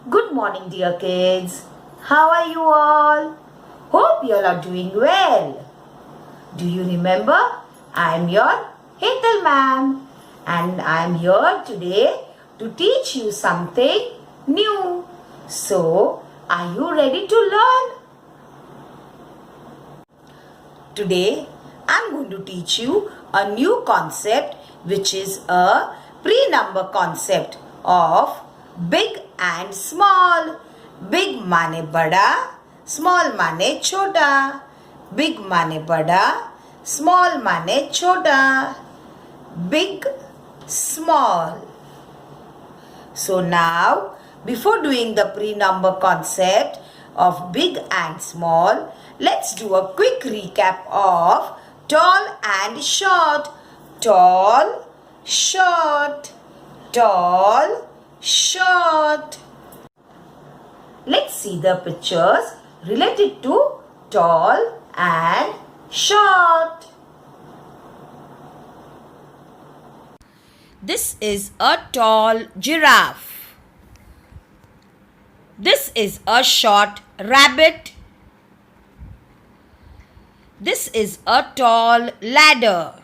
Good morning, dear kids. How are you all? Hope you all are doing well. Do you remember? I am your Hetal ma'am and I am here today to teach you something new. So, are you ready to learn? Today, I am going to teach you a new concept which is a pre-number concept of big and small. Big माने बड़ा, small माने छोटा. Big माने बड़ा, small माने छोटा. Big, small. So now, before doing the pre-number concept of big and small, let's do a quick recap of tall and short. Tall, short. Tall, short. Let's see the pictures related to tall and short. This is a tall giraffe. This is a short rabbit. This is a tall ladder.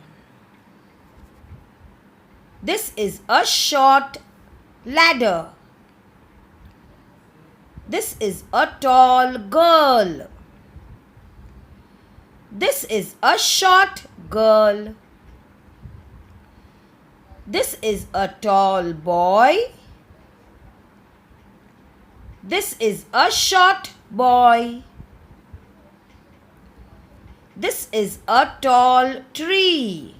This is a short ladder. This is a tall girl. This is a short girl. This is a tall boy. This is a short boy. This is a tall tree.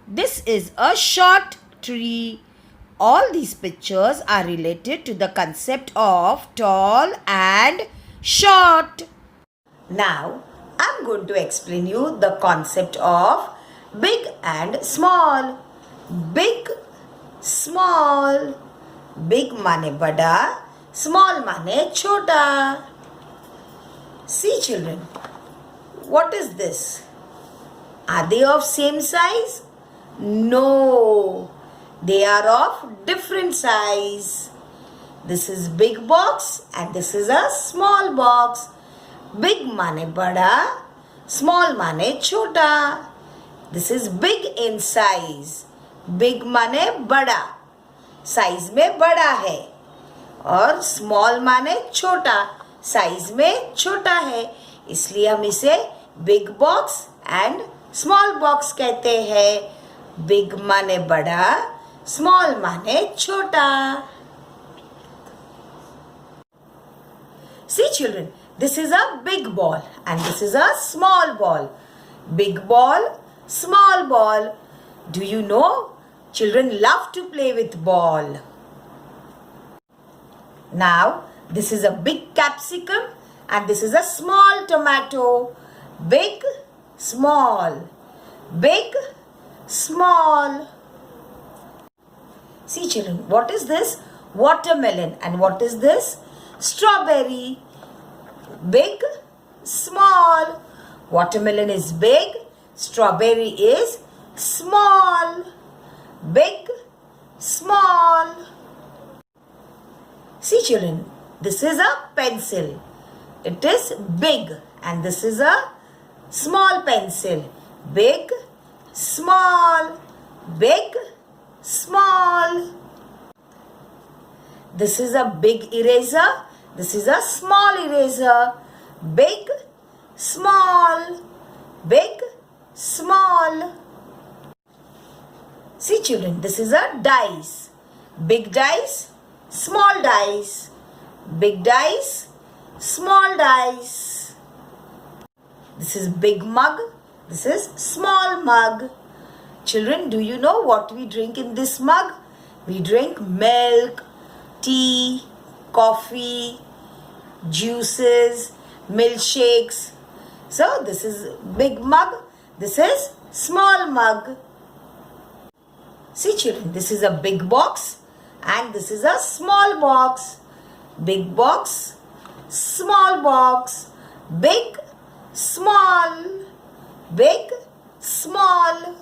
This is a short tree. All these pictures are related to the concept of tall and short. Now, I am going to explain you the concept of big and small. Big, small. Big माने बड़ा, small माने छोटा. See children, what is this? Are they of same size? No. They are of different size. This is big box and this is a small box. Big माने बड़ा, small माने छोटा. This is big in size. Big माने बड़ा, size में बड़ा है. और small माने छोटा, size में छोटा है. इसलिए हम इसे big box and small box कहते हैं. Big माने बड़ा, small माने छोटा. See children, this is a big ball and this is a small ball. Big ball, small ball. Do you know? Children love to play with ball. Now, this is a big capsicum and this is a small tomato. Big, small. Big, small. See children, what is this? Watermelon. And what is this? Strawberry. Big, small. Watermelon is big. Strawberry is small. Big, small. See children, this is a pencil. It is big and this is a small pencil. Big, small. Big, small. This is a big eraser. This is a small eraser. Big, small. Big, small. See children, this is a dice. Big dice, small dice. Big dice, small dice. This is big mug. This is small mug. Children, do you know what we drink in this mug? We drink milk, tea, coffee, juices, milkshakes. So, this is big mug. This is small mug. See children, this is a big box and this is a small box. Big box, small box. Big, small. Big, small.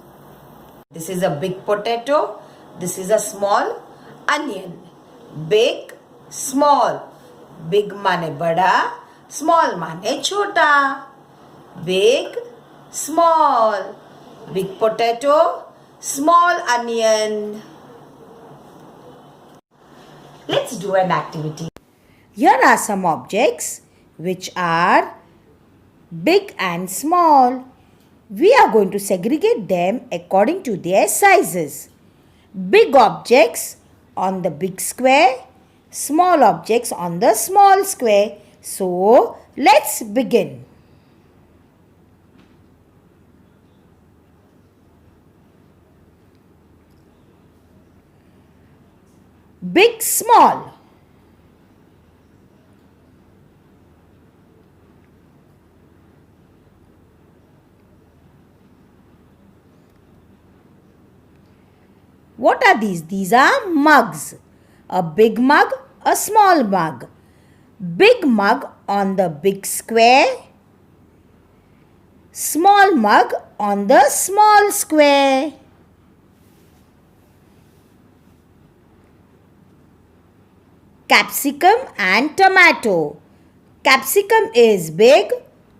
This is a big potato. This is a small onion. Big, small. Big माने बड़ा, small माने छोटा. Big, small. Big potato, small onion. Let's do an activity. Here are some objects which are big and small. We are going to segregate them according to their sizes. Big objects on the big square, small objects on the small square. So, let's begin. Big, small. What are these? These are mugs. A big mug, a small mug. Big mug on the big square. Small mug on the small square. Capsicum and tomato. Capsicum is big,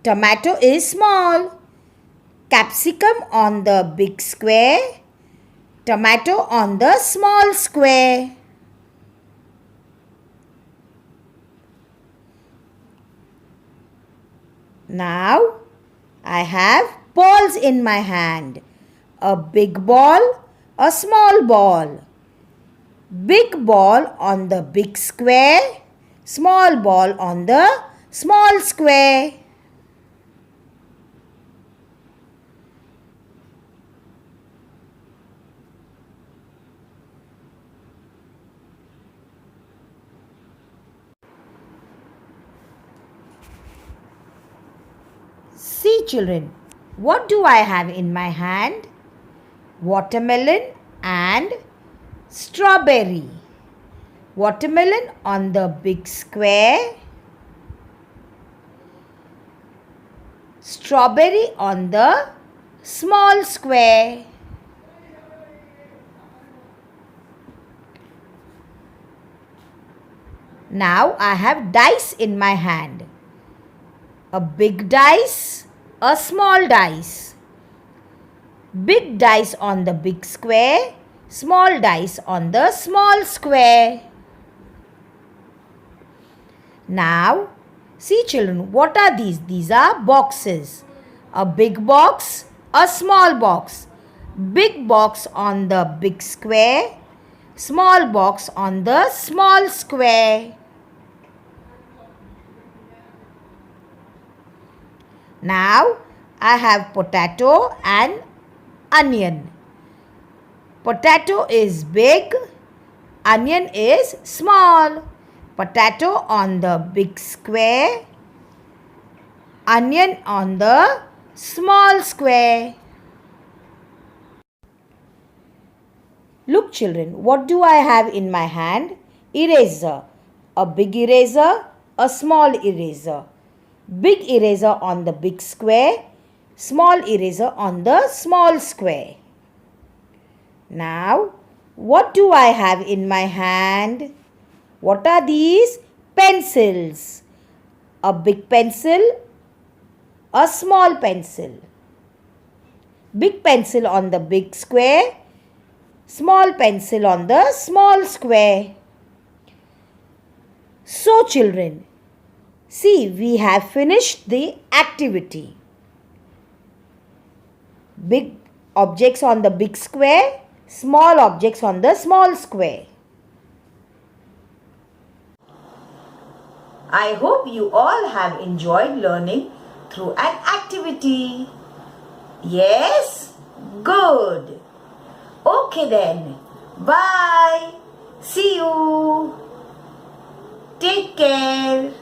tomato is small. Capsicum on the big square, tomato on the small square. Now, I have balls in my hand. A big ball, a small ball. Big ball on the big square, small ball on the small square. See children, what do I have in my hand? Watermelon and strawberry. Watermelon on the big square. Strawberry on the small square. Now I have dice in my hand. A big dice, a small dice. Big dice on the big square, small dice on the small square. Now, see children, what are these? These are boxes. A big box, a small box. Big box on the big square, small box on the small square. Now, I have potato and onion. Potato is big, onion is small. Potato on the big square, onion on the small square. Look children, what do I have in my hand? Eraser. A big eraser, a small eraser. Big eraser on the big square, small eraser on the small square. Now, what do I have in my hand? What are these? Pencils. A big pencil, a small pencil. Big pencil on the big square, small pencil on the small square. So children, see, we have finished the activity. Big objects on the big square, small objects on the small square. I hope you all have enjoyed learning through an activity. Yes? Good. Okay then. Bye. See you. Take care.